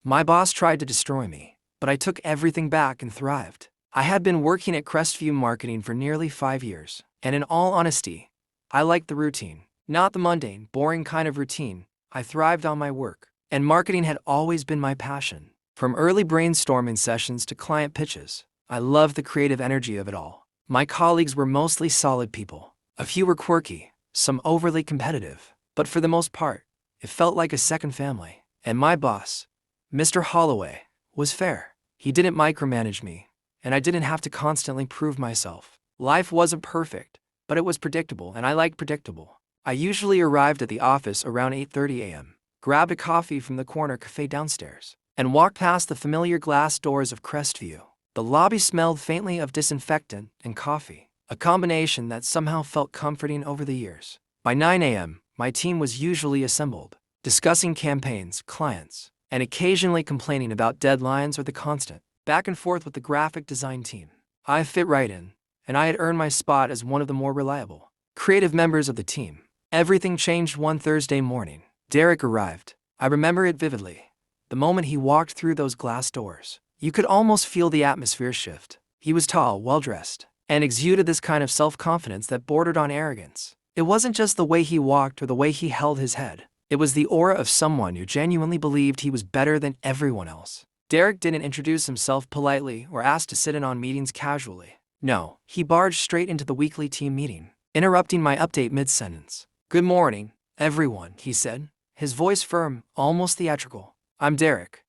My boss tried to destroy me, but I took everything back and thrived. I had been working at Crestview Marketing for nearly 5 years, and in all honesty, I liked the routine. Not the mundane, boring kind of routine. I thrived on my work, and marketing had always been my passion. From early brainstorming sessions to client pitches, I loved the creative energy of it all. My colleagues were mostly solid people. A few were quirky, some overly competitive, but for the most part, it felt like a second family. And my boss, Mr. Holloway, was fair. He didn't micromanage me, and I didn't have to constantly prove myself. Life wasn't perfect, but it was predictable, and I liked predictable. I usually arrived at the office around 8:30 a.m., grabbed a coffee from the corner cafe downstairs, and walked past the familiar glass doors of Crestview. The lobby smelled faintly of disinfectant and coffee, a combination that somehow felt comforting over the years. By 9 a.m., my team was usually assembled, discussing campaigns, clients, and occasionally complaining about deadlines or the constant back and forth with the graphic design team. I fit right in, and I had earned my spot as one of the more reliable, creative members of the team. Everything changed one Thursday morning. Derek arrived. I remember it vividly. The moment he walked through those glass doors, you could almost feel the atmosphere shift. He was tall, well-dressed, and exuded this kind of self-confidence that bordered on arrogance. It wasn't just the way he walked or the way he held his head. It was the aura of someone who genuinely believed he was better than everyone else. Derek didn't introduce himself politely or ask to sit in on meetings casually. No, he barged straight into the weekly team meeting, interrupting my update mid-sentence. "Good morning, everyone," he said, his voice firm, almost theatrical. "I'm Derek.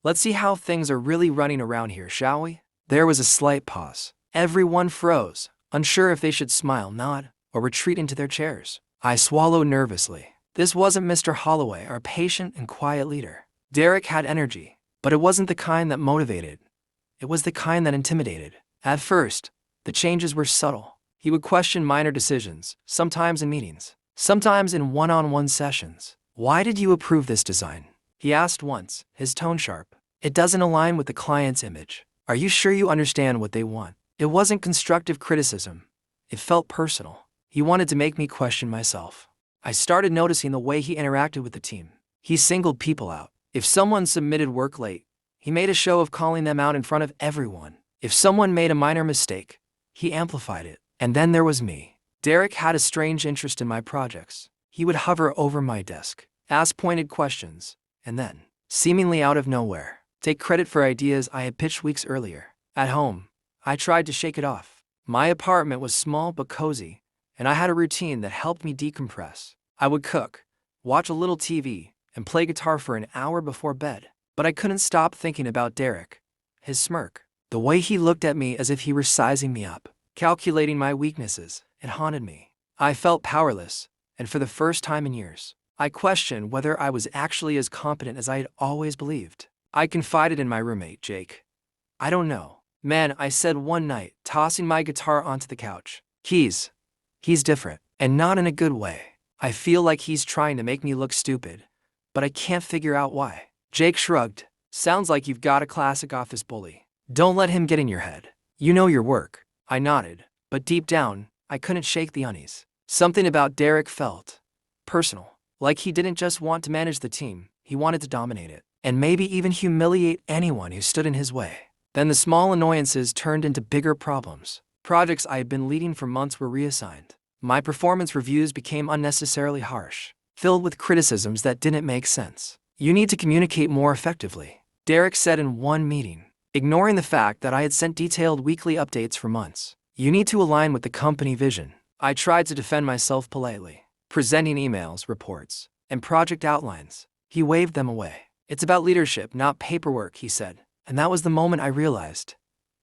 Let's see how things are really running around here, shall we?" There was a slight pause. Everyone froze, unsure if they should smile, nod, or retreat into their chairs. I swallowed nervously. This wasn't Mr. Holloway, our patient and quiet leader. Derek had energy, but it wasn't the kind that motivated. It was the kind that intimidated. At first, the changes were subtle. He would question minor decisions, sometimes in meetings, sometimes in one-on-one sessions. "Why did you approve this design?" he asked once, his tone sharp. "It doesn't align with the client's image. Are you sure you understand what they want?" It wasn't constructive criticism. It felt personal. He wanted to make me question myself. I started noticing the way he interacted with the team. He singled people out. If someone submitted work late, he made a show of calling them out in front of everyone. If someone made a minor mistake, he amplified it. And then there was me. Derek had a strange interest in my projects. He would hover over my desk, ask pointed questions, and then, seemingly out of nowhere, take credit for ideas I had pitched weeks earlier. At home, I tried to shake it off. My apartment was small but cozy, and I had a routine that helped me decompress. I would cook, watch a little TV, and play guitar for an hour before bed. But I couldn't stop thinking about Derek. His smirk, the way he looked at me as if he were sizing me up, calculating my weaknesses, it haunted me. I felt powerless, and for the first time in years, I questioned whether I was actually as competent as I had always believed. I confided in my roommate, Jake. "I don't know, man," I said one night, tossing my guitar onto the couch. He's different, and not in a good way. I feel like he's trying to make me look stupid, but I can't figure out why." Jake shrugged. "Sounds like you've got a classic office bully. Don't let him get in your head. You know your work." I nodded, but deep down, I couldn't shake the unease. Something about Derek felt personal, like he didn't just want to manage the team, he wanted to dominate it, and maybe even humiliate anyone who stood in his way. Then the small annoyances turned into bigger problems. Projects I had been leading for months were reassigned. My performance reviews became unnecessarily harsh, filled with criticisms that didn't make sense. "You need to communicate more effectively," Derek said in one meeting, ignoring the fact that I had sent detailed weekly updates for months. "You need to align with the company vision." I tried to defend myself politely, presenting emails, reports, and project outlines. He waved them away. "It's about leadership, not paperwork," he said. And that was the moment I realized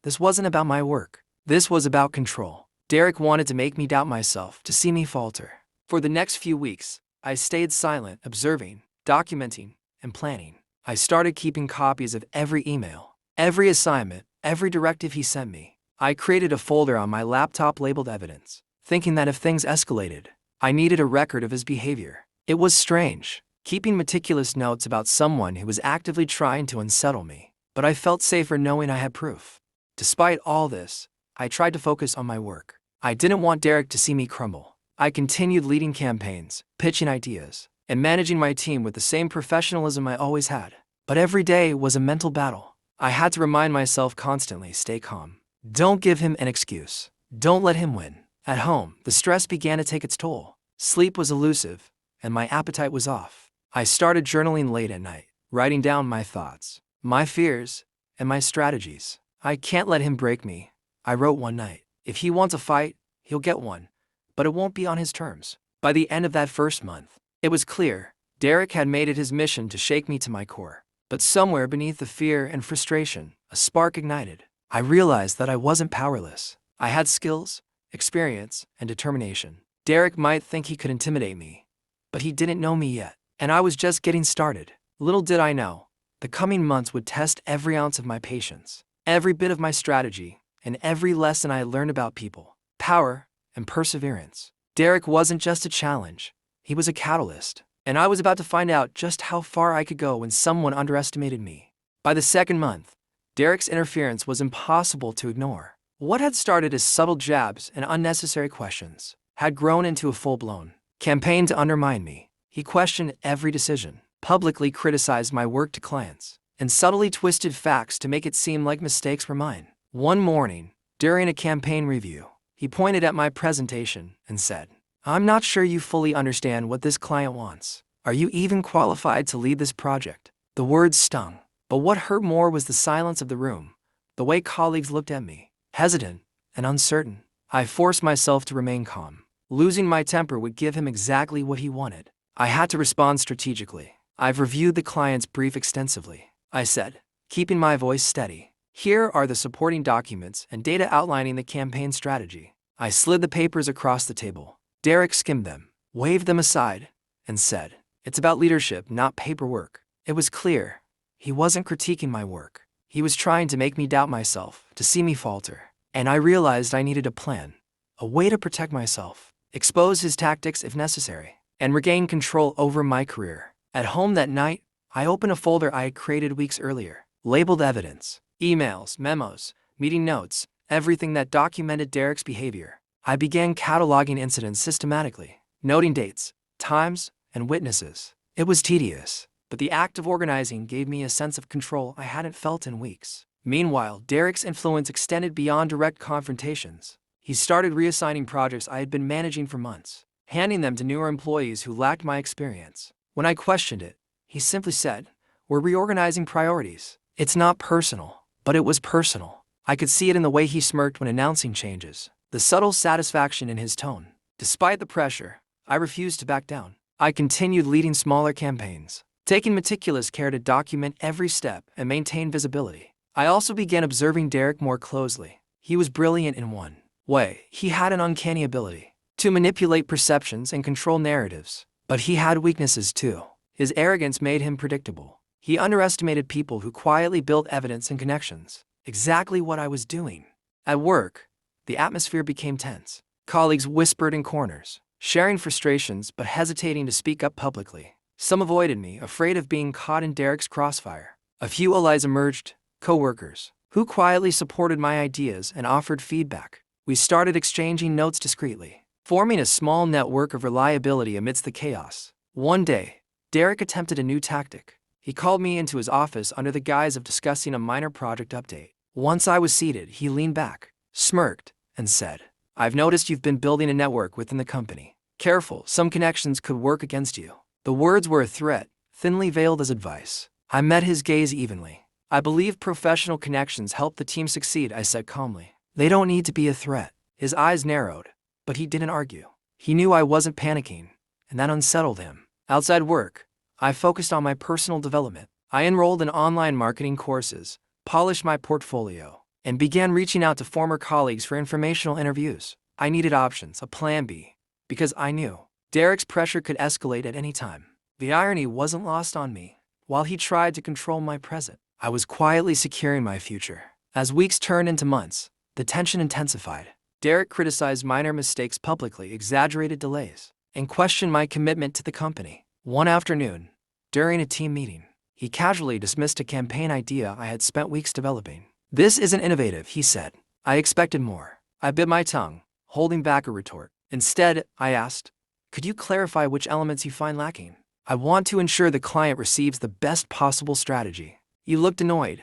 this wasn't about my work. This was about control. Derek wanted to make me doubt myself, to see me falter. For the next few weeks, I stayed silent, observing, documenting, and planning. I started keeping copies of every email, every assignment, every directive he sent me. I created a folder on my laptop labeled evidence, thinking that if things escalated, I needed a record of his behavior. It was strange, keeping meticulous notes about someone who was actively trying to unsettle me, but I felt safer knowing I had proof. Despite all this, I tried to focus on my work. I didn't want Derek to see me crumble. I continued leading campaigns, pitching ideas, and managing my team with the same professionalism I always had. But every day was a mental battle. I had to remind myself constantly, stay calm. Don't give him an excuse. Don't let him win. At home, the stress began to take its toll. Sleep was elusive, and my appetite was off. I started journaling late at night, writing down my thoughts, my fears, and my strategies. I can't let him break me, I wrote one night. If he wants a fight, he'll get one, but it won't be on his terms. By the end of that first month, it was clear Derek had made it his mission to shake me to my core. But somewhere beneath the fear and frustration, a spark ignited. I realized that I wasn't powerless. I had skills, experience, and determination. Derek might think he could intimidate me, but he didn't know me yet, and I was just getting started. Little did I know, the coming months would test every ounce of my patience, every bit of my strategy, and every lesson I learned about people, power, and perseverance. Derek wasn't just a challenge, he was a catalyst, and I was about to find out just how far I could go when someone underestimated me. By the second month, Derek's interference was impossible to ignore. What had started as subtle jabs and unnecessary questions had grown into a full-blown campaign to undermine me. He questioned every decision, publicly criticized my work to clients, and subtly twisted facts to make it seem like mistakes were mine. One morning, during a campaign review, he pointed at my presentation and said, "I'm not sure you fully understand what this client wants. Are you even qualified to lead this project?" The words stung, but what hurt more was the silence of the room, the way colleagues looked at me, hesitant and uncertain. I forced myself to remain calm. Losing my temper would give him exactly what he wanted. I had to respond strategically. "I've reviewed the client's brief extensively," I said, keeping my voice steady. "Here are the supporting documents and data outlining the campaign strategy." I slid the papers across the table. Derek skimmed them, waved them aside, and said, "It's about leadership, not paperwork." It was clear. He wasn't critiquing my work. He was trying to make me doubt myself, to see me falter. And I realized I needed a plan, a way to protect myself, expose his tactics if necessary, and regain control over my career. At home that night, I opened a folder I had created weeks earlier, labeled evidence, emails, memos, meeting notes, everything that documented Derek's behavior. I began cataloging incidents systematically, noting dates, times, and witnesses. It was tedious, but the act of organizing gave me a sense of control I hadn't felt in weeks. Meanwhile, Derek's influence extended beyond direct confrontations. He started reassigning projects I had been managing for months, handing them to newer employees who lacked my experience. When I questioned it, he simply said, "We're reorganizing priorities." It's not personal, but it was personal. I could see it in the way he smirked when announcing changes, the subtle satisfaction in his tone. Despite the pressure, I refused to back down. I continued leading smaller campaigns, taking meticulous care to document every step and maintain visibility. I also began observing Derek more closely. He was brilliant in one way. He had an uncanny ability to manipulate perceptions and control narratives. But he had weaknesses too. His arrogance made him predictable. He underestimated people who quietly built evidence and connections. Exactly what I was doing. At work, the atmosphere became tense. Colleagues whispered in corners, sharing frustrations but hesitating to speak up publicly. Some avoided me, afraid of being caught in Derek's crossfire. A few allies emerged, co-workers, who quietly supported my ideas and offered feedback. We started exchanging notes discreetly, forming a small network of reliability amidst the chaos. One day, Derek attempted a new tactic. He called me into his office under the guise of discussing a minor project update. Once I was seated, he leaned back, smirked, and said, "I've noticed you've been building a network within the company. Careful, some connections could work against you." The words were a threat, thinly veiled as advice. I met his gaze evenly. "I believe professional connections help the team succeed," I said calmly. "They don't need to be a threat." His eyes narrowed, but he didn't argue. He knew I wasn't panicking, and that unsettled him. Outside work, I focused on my personal development. I enrolled in online marketing courses, polished my portfolio, and began reaching out to former colleagues for informational interviews. I needed options, a plan B, because I knew Derek's pressure could escalate at any time. The irony wasn't lost on me. While he tried to control my present, I was quietly securing my future. As weeks turned into months, the tension intensified. Derek criticized minor mistakes publicly, exaggerated delays, and questioned my commitment to the company. One afternoon, during a team meeting, he casually dismissed a campaign idea I had spent weeks developing. "This isn't innovative," he said. I expected more. I bit my tongue, holding back a retort. Instead, I asked, "Could you clarify which elements you find lacking?" I want to ensure the client receives the best possible strategy. He looked annoyed,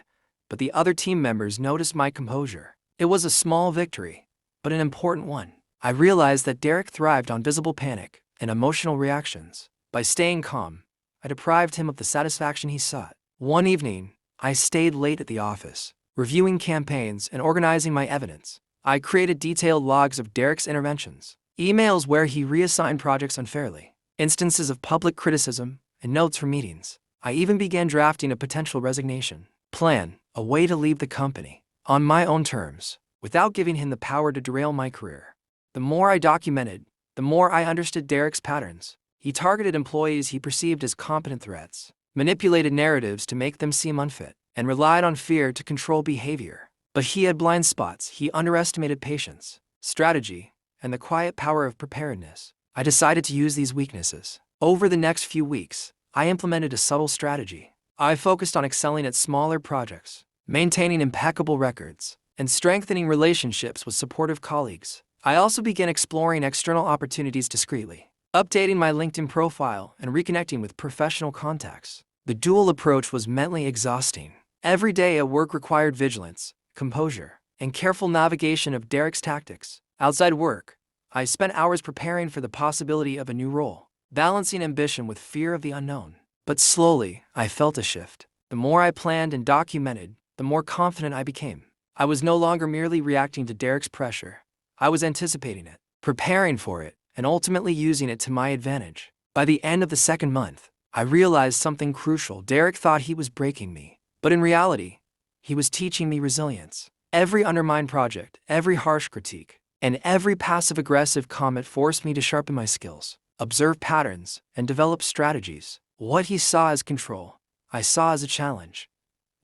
but the other team members noticed my composure. It was a small victory, but an important one. I realized that Derek thrived on visible panic and emotional reactions. By staying calm, I deprived him of the satisfaction he sought. One evening, I stayed late at the office, reviewing campaigns and organizing my evidence. I created detailed logs of Derek's interventions, emails where he reassigned projects unfairly, instances of public criticism, and notes from meetings. I even began drafting a potential resignation plan, a way to leave the company on my own terms, without giving him the power to derail my career. The more I documented, the more I understood Derek's patterns. He targeted employees he perceived as competent threats, manipulated narratives to make them seem unfit, and relied on fear to control behavior. But he had blind spots. He underestimated patience, strategy, and the quiet power of preparedness. I decided to use these weaknesses. Over the next few weeks, I implemented a subtle strategy. I focused on excelling at smaller projects, maintaining impeccable records, and strengthening relationships with supportive colleagues. I also began exploring external opportunities discreetly, updating my LinkedIn profile and reconnecting with professional contacts. The dual approach was mentally exhausting. Every day at work required vigilance, composure, and careful navigation of Derek's tactics. Outside work, I spent hours preparing for the possibility of a new role, balancing ambition with fear of the unknown. But slowly, I felt a shift. The more I planned and documented, the more confident I became. I was no longer merely reacting to Derek's pressure. I was anticipating it, preparing for it, and ultimately using it to my advantage. By the end of the second month, I realized something crucial. Derek thought he was breaking me, but in reality, he was teaching me resilience. Every undermined project, every harsh critique, and every passive-aggressive comment forced me to sharpen my skills, observe patterns, and develop strategies. What he saw as control, I saw as a challenge,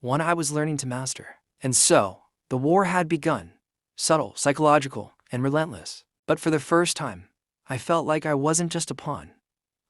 one I was learning to master. And so, the war had begun, subtle, psychological, and relentless. But for the first time, I felt like I wasn't just a pawn.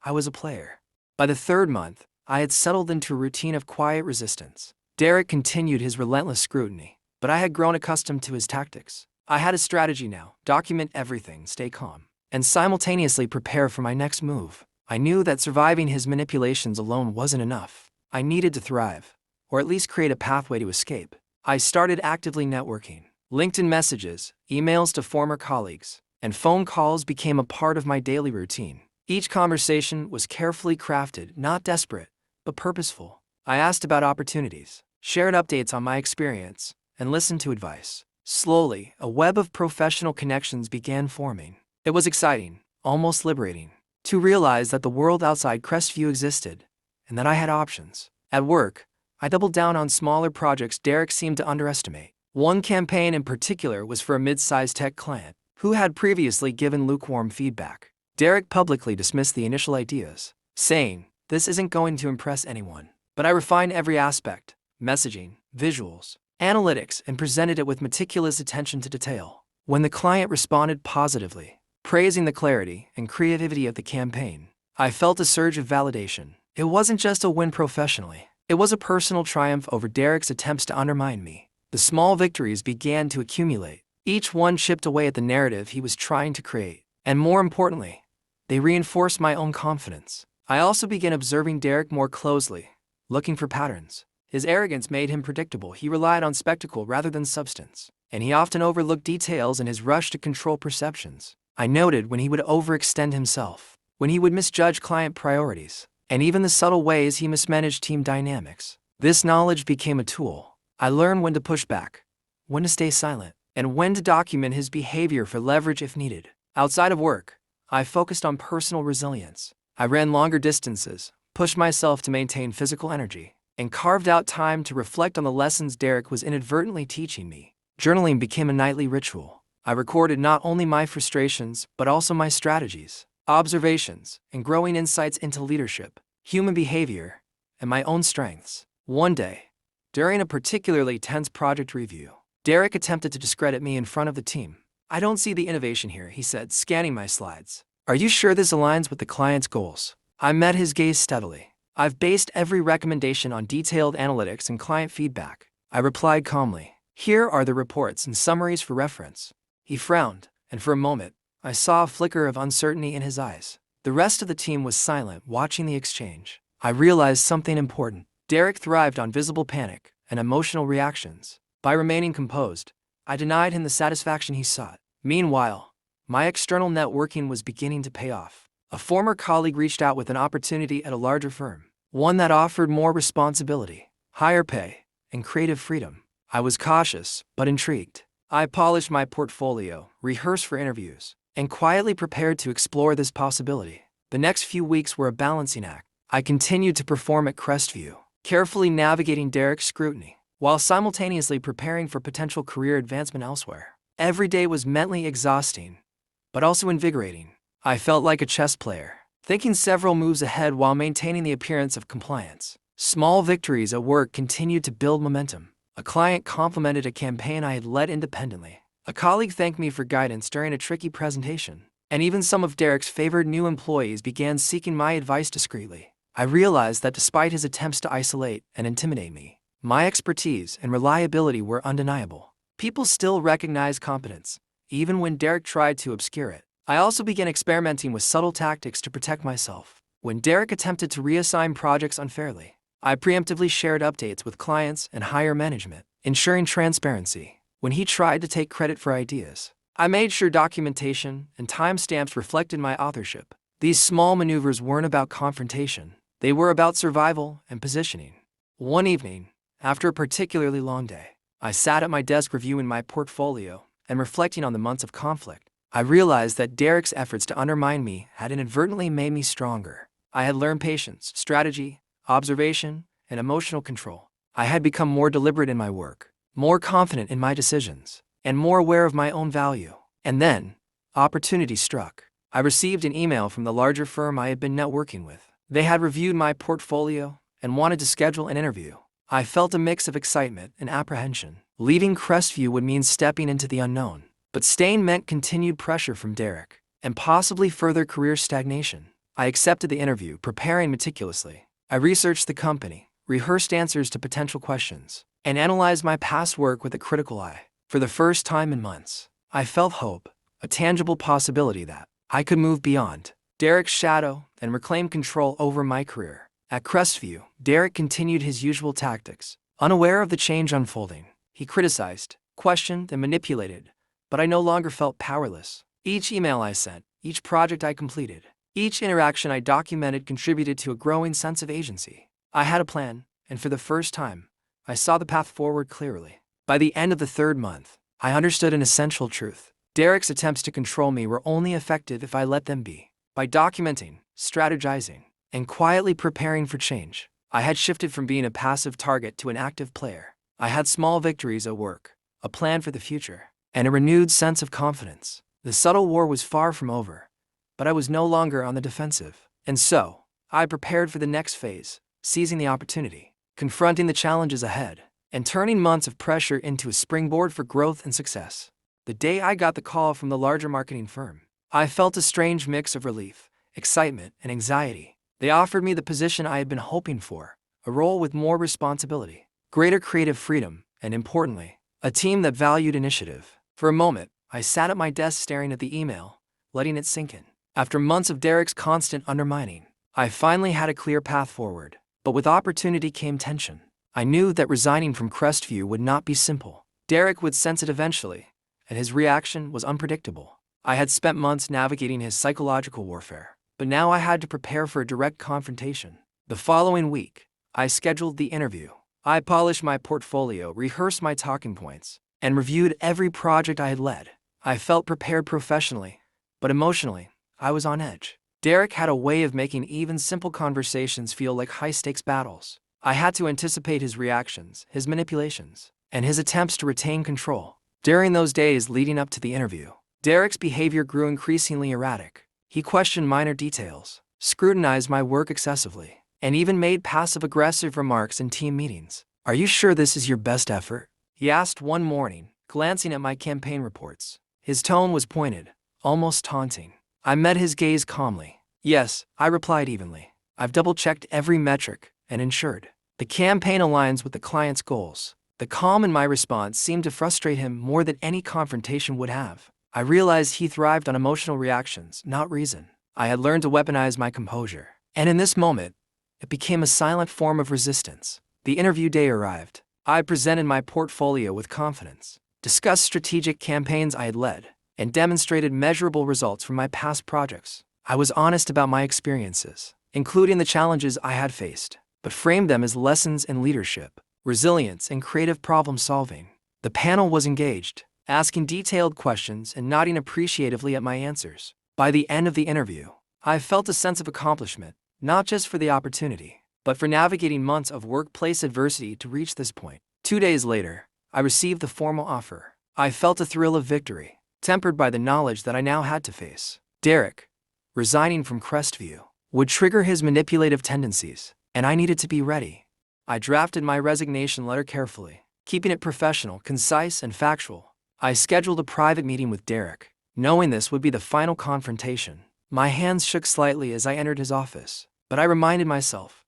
I was a player. By the third month, I had settled into a routine of quiet resistance. Derek continued his relentless scrutiny, but I had grown accustomed to his tactics. I had a strategy now: document everything, stay calm, and simultaneously prepare for my next move. I knew that surviving his manipulations alone wasn't enough. I needed to thrive, or at least create a pathway to escape. I started actively networking. LinkedIn messages, emails to former colleagues, and phone calls became a part of my daily routine. Each conversation was carefully crafted, not desperate, but purposeful. I asked about opportunities, shared updates on my experience, and listened to advice. Slowly, a web of professional connections began forming. It was exciting, almost liberating, to realize that the world outside Crestview existed, and that I had options. At work, I doubled down on smaller projects Derek seemed to underestimate. One campaign in particular was for a mid-sized tech client who had previously given lukewarm feedback. Derek publicly dismissed the initial ideas, saying, "This isn't going to impress anyone." But I refined every aspect: messaging, visuals, analytics, and presented it with meticulous attention to detail. When the client responded positively, praising the clarity and creativity of the campaign, I felt a surge of validation. It wasn't just a win professionally. It was a personal triumph over Derek's attempts to undermine me. The small victories began to accumulate. Each one chipped away at the narrative he was trying to create. And more importantly, they reinforced my own confidence. I also began observing Derek more closely, looking for patterns. His arrogance made him predictable. He relied on spectacle rather than substance, and he often overlooked details in his rush to control perceptions. I noted when he would overextend himself, when he would misjudge client priorities, and even the subtle ways he mismanaged team dynamics. This knowledge became a tool. I learned when to push back, when to stay silent, and when to document his behavior for leverage if needed. Outside of work, I focused on personal resilience. I ran longer distances, pushed myself to maintain physical energy, and carved out time to reflect on the lessons Derek was inadvertently teaching me. Journaling became a nightly ritual. I recorded not only my frustrations, but also my strategies, observations, and growing insights into leadership, human behavior, and my own strengths. One day, during a particularly tense project review, Derek attempted to discredit me in front of the team. "I don't see the innovation here," he said, scanning my slides. "Are you sure this aligns with the client's goals?" I met his gaze steadily. "I've based every recommendation on detailed analytics and client feedback," I replied calmly. "Here are the reports and summaries for reference." He frowned, and for a moment, I saw a flicker of uncertainty in his eyes. The rest of the team was silent, watching the exchange. I realized something important. Derek thrived on visible panic and emotional reactions. By remaining composed, I denied him the satisfaction he sought. Meanwhile, my external networking was beginning to pay off. A former colleague reached out with an opportunity at a larger firm, one that offered more responsibility, higher pay, and creative freedom. I was cautious, but intrigued. I polished my portfolio, rehearsed for interviews, and quietly prepared to explore this possibility. The next few weeks were a balancing act. I continued to perform at Crestview, carefully navigating Derek's scrutiny, while simultaneously preparing for potential career advancement elsewhere. Every day was mentally exhausting, but also invigorating. I felt like a chess player, thinking several moves ahead while maintaining the appearance of compliance. Small victories at work continued to build momentum. A client complimented a campaign I had led independently. A colleague thanked me for guidance during a tricky presentation. And even some of Derek's favored new employees began seeking my advice discreetly. I realized that despite his attempts to isolate and intimidate me, my expertise and reliability were undeniable. People still recognized competence, even when Derek tried to obscure it. I also began experimenting with subtle tactics to protect myself. When Derek attempted to reassign projects unfairly, I preemptively shared updates with clients and higher management, ensuring transparency. When he tried to take credit for ideas, I made sure documentation and timestamps reflected my authorship. These small maneuvers weren't about confrontation. They were about survival and positioning. One evening, after a particularly long day, I sat at my desk reviewing my portfolio and reflecting on the months of conflict. I realized that Derek's efforts to undermine me had inadvertently made me stronger. I had learned patience, strategy, observation, and emotional control. I had become more deliberate in my work, more confident in my decisions, and more aware of my own value. And then, opportunity struck. I received an email from the larger firm I had been networking with. They had reviewed my portfolio and wanted to schedule an interview. I felt a mix of excitement and apprehension. Leaving Crestview would mean stepping into the unknown, but staying meant continued pressure from Derek and possibly further career stagnation. I accepted the interview, preparing meticulously. I researched the company, rehearsed answers to potential questions, and analyzed my past work with a critical eye. For the first time in months, I felt hope, a tangible possibility that I could move beyond Derek's shadow and reclaim control over my career. At Crestview, Derek continued his usual tactics. Unaware of the change unfolding, he criticized, questioned, and manipulated, but I no longer felt powerless. Each email I sent, each project I completed, each interaction I documented contributed to a growing sense of agency. I had a plan, and for the first time, I saw the path forward clearly. By the end of the third month, I understood an essential truth. Derek's attempts to control me were only effective if I let them be. By documenting, strategizing, and quietly preparing for change, I had shifted from being a passive target to an active player. I had small victories at work, a plan for the future, and a renewed sense of confidence. The subtle war was far from over, but I was no longer on the defensive. And so, I prepared for the next phase, seizing the opportunity, confronting the challenges ahead, and turning months of pressure into a springboard for growth and success. The day I got the call from the larger marketing firm, I felt a strange mix of relief, excitement, and anxiety. They offered me the position I had been hoping for, a role with more responsibility, greater creative freedom, and importantly, a team that valued initiative. For a moment, I sat at my desk staring at the email, letting it sink in. After months of Derek's constant undermining, I finally had a clear path forward. But with opportunity came tension. I knew that resigning from Crestview would not be simple. Derek would sense it eventually, and his reaction was unpredictable. I had spent months navigating his psychological warfare, but now I had to prepare for a direct confrontation. The following week, I scheduled the interview. I polished my portfolio, rehearsed my talking points, and reviewed every project I had led. I felt prepared professionally, but emotionally, I was on edge. Derek had a way of making even simple conversations feel like high-stakes battles. I had to anticipate his reactions, his manipulations, and his attempts to retain control. During those days leading up to the interview, Derek's behavior grew increasingly erratic. He questioned minor details, scrutinized my work excessively, and even made passive-aggressive remarks in team meetings. "Are you sure this is your best effort?" he asked one morning, glancing at my campaign reports. His tone was pointed, almost taunting. I met his gaze calmly. "Yes," I replied evenly. "I've double-checked every metric and ensured the campaign aligns with the client's goals." The calm in my response seemed to frustrate him more than any confrontation would have. I realized he thrived on emotional reactions, not reason. I had learned to weaponize my composure. And in this moment, it became a silent form of resistance. The interview day arrived. I presented my portfolio with confidence, discussed strategic campaigns I had led, and demonstrated measurable results from my past projects. I was honest about my experiences, including the challenges I had faced, but framed them as lessons in leadership, resilience, and creative problem solving. The panel was engaged, asking detailed questions and nodding appreciatively at my answers. By the end of the interview, I felt a sense of accomplishment, not just for the opportunity, but for navigating months of workplace adversity to reach this point. 2 days later, I received the formal offer. I felt a thrill of victory, tempered by the knowledge that I now had to face Derek. Resigning from Crestview would trigger his manipulative tendencies, and I needed to be ready. I drafted my resignation letter carefully, keeping it professional, concise, and factual. I scheduled a private meeting with Derek, knowing this would be the final confrontation. My hands shook slightly as I entered his office, but I reminded myself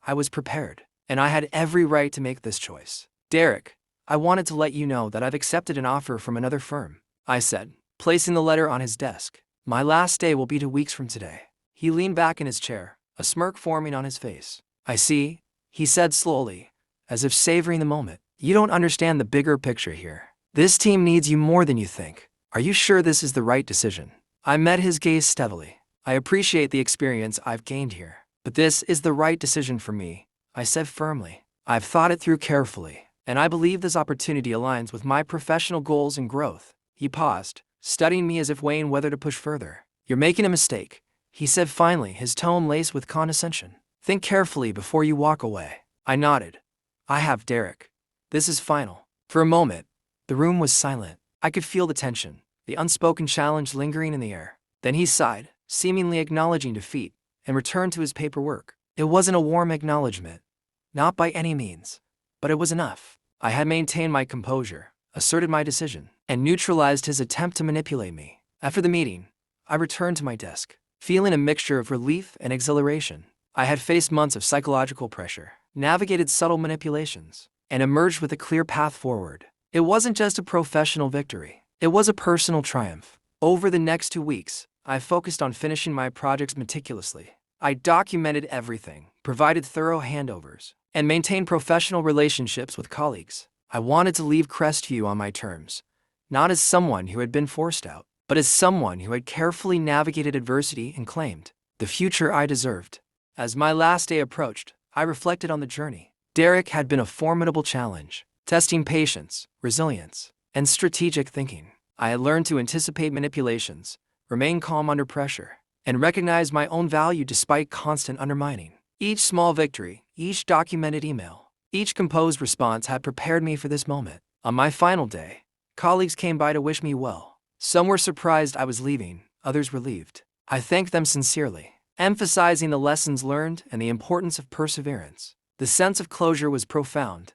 I was prepared, and I had every right to make this choice. Derek, I wanted to let you know that I've accepted an offer from another firm, I said, placing the letter on his desk. My last day will be 2 weeks from today. He leaned back in his chair, a smirk forming on his face. I see, he said slowly, as if savoring the moment. You don't understand the bigger picture here. This team needs you more than you think. Are you sure this is the right decision? I met his gaze steadily. I appreciate the experience I've gained here, but this is the right decision for me, I said firmly. I've thought it through carefully, and I believe this opportunity aligns with my professional goals and growth. He paused, studying me as if weighing whether to push further. You're making a mistake, he said finally, his tone laced with condescension. Think carefully before you walk away. I nodded. I have, Derek. This is final. For a moment, the room was silent. I could feel the tension, the unspoken challenge lingering in the air. Then he sighed, seemingly acknowledging defeat, and returned to his paperwork. It wasn't a warm acknowledgement, not by any means, but it was enough. I had maintained my composure, asserted my decision, and neutralized his attempt to manipulate me. After the meeting, I returned to my desk, feeling a mixture of relief and exhilaration. I had faced months of psychological pressure, navigated subtle manipulations, and emerged with a clear path forward. It wasn't just a professional victory, it was a personal triumph. Over the next 2 weeks, I focused on finishing my projects meticulously. I documented everything, provided thorough handovers, and maintained professional relationships with colleagues. I wanted to leave Crestview on my terms, not as someone who had been forced out, but as someone who had carefully navigated adversity and claimed the future I deserved. As my last day approached, I reflected on the journey. Derek had been a formidable challenge, testing patience, resilience, and strategic thinking. I had learned to anticipate manipulations, remain calm under pressure, and recognize my own value despite constant undermining. Each small victory, each documented email, each composed response had prepared me for this moment. On my final day, colleagues came by to wish me well. Some were surprised I was leaving, others relieved. I thanked them sincerely, emphasizing the lessons learned and the importance of perseverance. The sense of closure was profound.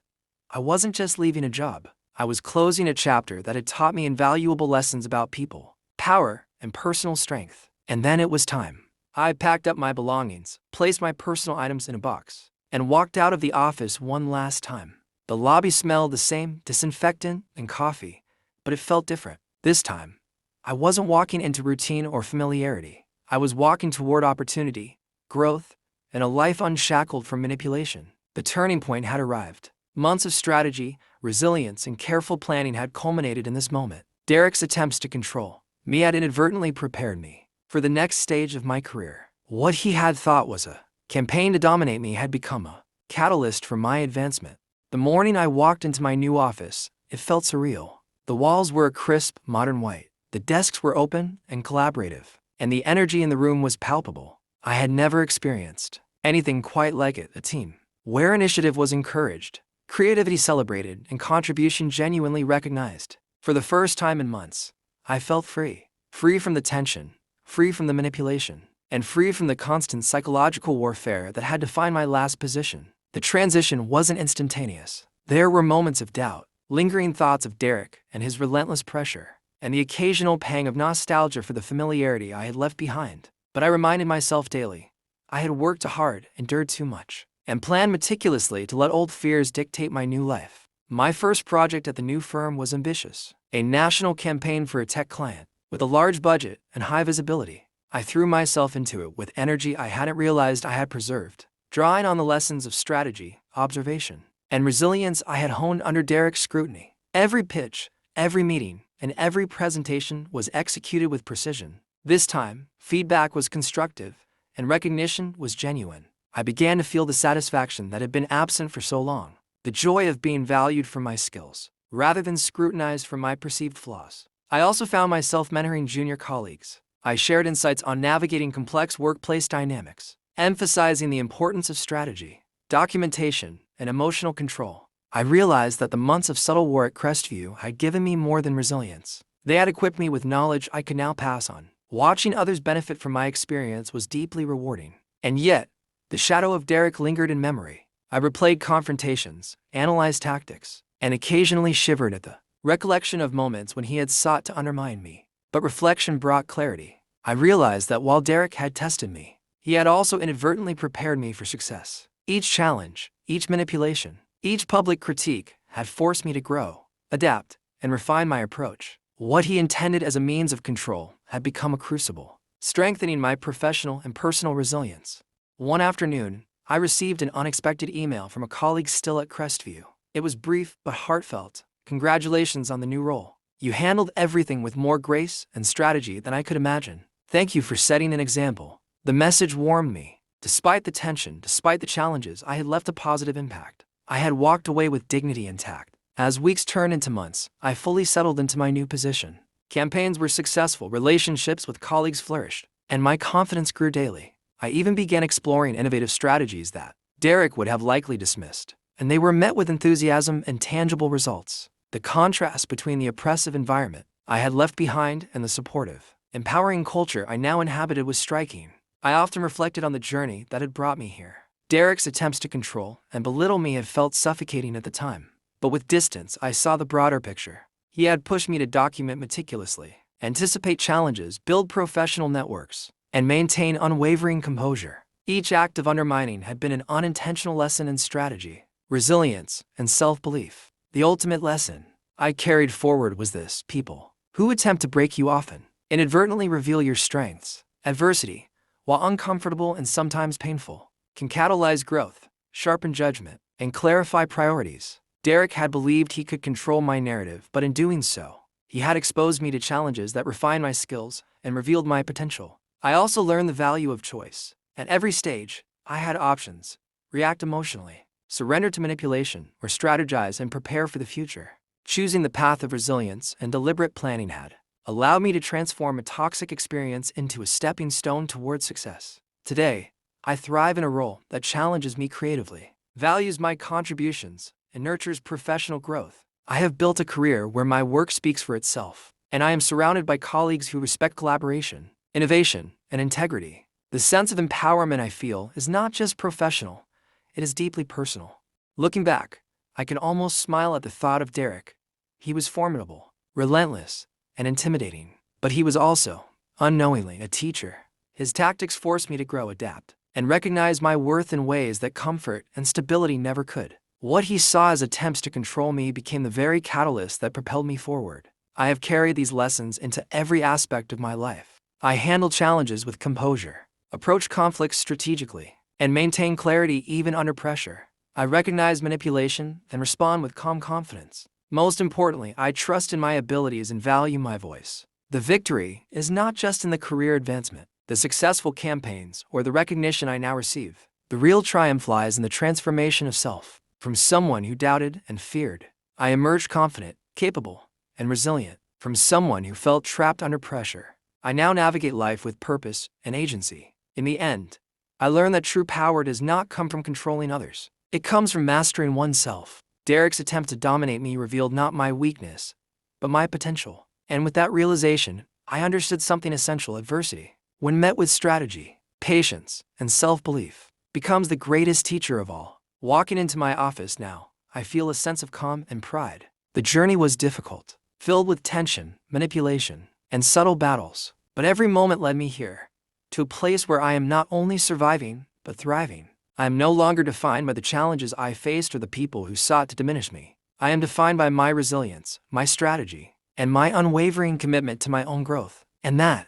I wasn't just leaving a job, I was closing a chapter that had taught me invaluable lessons about people, power, and personal strength. And then it was time. I packed up my belongings, placed my personal items in a box, and walked out of the office one last time. The lobby smelled the same, disinfectant and coffee, but it felt different. This time, I wasn't walking into routine or familiarity. I was walking toward opportunity, growth, and a life unshackled from manipulation. The turning point had arrived. Months of strategy, resilience, and careful planning had culminated in this moment. Derek's attempts to control me had inadvertently prepared me for the next stage of my career. What he had thought was a campaign to dominate me had become a catalyst for my advancement. The morning I walked into my new office, it felt surreal. The walls were a crisp, modern white. The desks were open and collaborative, and the energy in the room was palpable. I had never experienced anything quite like it, a team where initiative was encouraged, creativity celebrated, and contribution genuinely recognized. For the first time in months, I felt free. Free from the tension, free from the manipulation, and free from the constant psychological warfare that had defined my last position. The transition wasn't instantaneous. There were moments of doubt, lingering thoughts of Derek and his relentless pressure, and the occasional pang of nostalgia for the familiarity I had left behind. But I reminded myself daily, I had worked hard, endured too much, and planned meticulously to let old fears dictate my new life. My first project at the new firm was ambitious, a national campaign for a tech client, with a large budget and high visibility. I threw myself into it with energy I hadn't realized I had preserved, drawing on the lessons of strategy, observation, and resilience I had honed under Derek's scrutiny. Every pitch, every meeting, and every presentation was executed with precision. This time, feedback was constructive, and recognition was genuine. I began to feel the satisfaction that had been absent for so long, the joy of being valued for my skills, rather than scrutinized for my perceived flaws. I also found myself mentoring junior colleagues. I shared insights on navigating complex workplace dynamics, emphasizing the importance of strategy, documentation, and emotional control. I realized that the months of subtle war at Crestview had given me more than resilience. They had equipped me with knowledge I could now pass on. Watching others benefit from my experience was deeply rewarding. And yet, the shadow of Derek lingered in memory. I replayed confrontations, analyzed tactics, and occasionally shivered at the recollection of moments when he had sought to undermine me. But reflection brought clarity. I realized that while Derek had tested me, he had also inadvertently prepared me for success. Each challenge, each manipulation, each public critique had forced me to grow, adapt, and refine my approach. What he intended as a means of control had become a crucible, strengthening my professional and personal resilience. One afternoon, I received an unexpected email from a colleague still at Crestview. It was brief but heartfelt. "Congratulations on the new role. You handled everything with more grace and strategy than I could imagine. Thank you for setting an example." The message warmed me. Despite the tension, despite the challenges, I had left a positive impact. I had walked away with dignity intact. As weeks turned into months, I fully settled into my new position. Campaigns were successful, relationships with colleagues flourished, and my confidence grew daily. I even began exploring innovative strategies that Derek would have likely dismissed, and they were met with enthusiasm and tangible results. The contrast between the oppressive environment I had left behind and the supportive, empowering culture I now inhabited was striking. I often reflected on the journey that had brought me here. Derek's attempts to control and belittle me had felt suffocating at the time. But with distance, I saw the broader picture. He had pushed me to document meticulously, anticipate challenges, build professional networks, and maintain unwavering composure. Each act of undermining had been an unintentional lesson in strategy, resilience, and self-belief. The ultimate lesson I carried forward was this: people who attempt to break you often inadvertently reveal your strengths. Adversity, while uncomfortable and sometimes painful, can catalyze growth, sharpen judgment, and clarify priorities. Derek had believed he could control my narrative, but in doing so, he had exposed me to challenges that refined my skills and revealed my potential. I also learned the value of choice. At every stage, I had options: react emotionally, surrender to manipulation, or strategize and prepare for the future. Choosing the path of resilience and deliberate planning had allowed me to transform a toxic experience into a stepping stone towards success. Today, I thrive in a role that challenges me creatively, values my contributions, and nurtures professional growth. I have built a career where my work speaks for itself, and I am surrounded by colleagues who respect collaboration, innovation, and integrity. The sense of empowerment I feel is not just professional, it is deeply personal. Looking back, I can almost smile at the thought of Derek. He was formidable, relentless, and intimidating, but he was also, unknowingly, a teacher. His tactics forced me to grow, adapt, and recognize my worth in ways that comfort and stability never could. What he saw as attempts to control me became the very catalyst that propelled me forward. I have carried these lessons into every aspect of my life. I handle challenges with composure, approach conflicts strategically, and maintain clarity even under pressure. I recognize manipulation and respond with calm confidence. Most importantly, I trust in my abilities and value my voice. The victory is not just in the career advancement, the successful campaigns, or the recognition I now receive. The real triumph lies in the transformation of self. From someone who doubted and feared, I emerged confident, capable, and resilient. From someone who felt trapped under pressure, I now navigate life with purpose and agency. In the end, I learned that true power does not come from controlling others. It comes from mastering oneself. Derek's attempt to dominate me revealed not my weakness, but my potential. And with that realization, I understood something essential: adversity, when met with strategy, patience, and self-belief, becomes the greatest teacher of all. Walking into my office now, I feel a sense of calm and pride. The journey was difficult, filled with tension, manipulation, and subtle battles, but every moment led me here, to a place where I am not only surviving, but thriving. I am no longer defined by the challenges I faced or the people who sought to diminish me. I am defined by my resilience, my strategy, and my unwavering commitment to my own growth. And that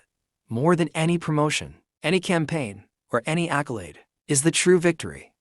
more than any promotion, any campaign, or any accolade, is the true victory.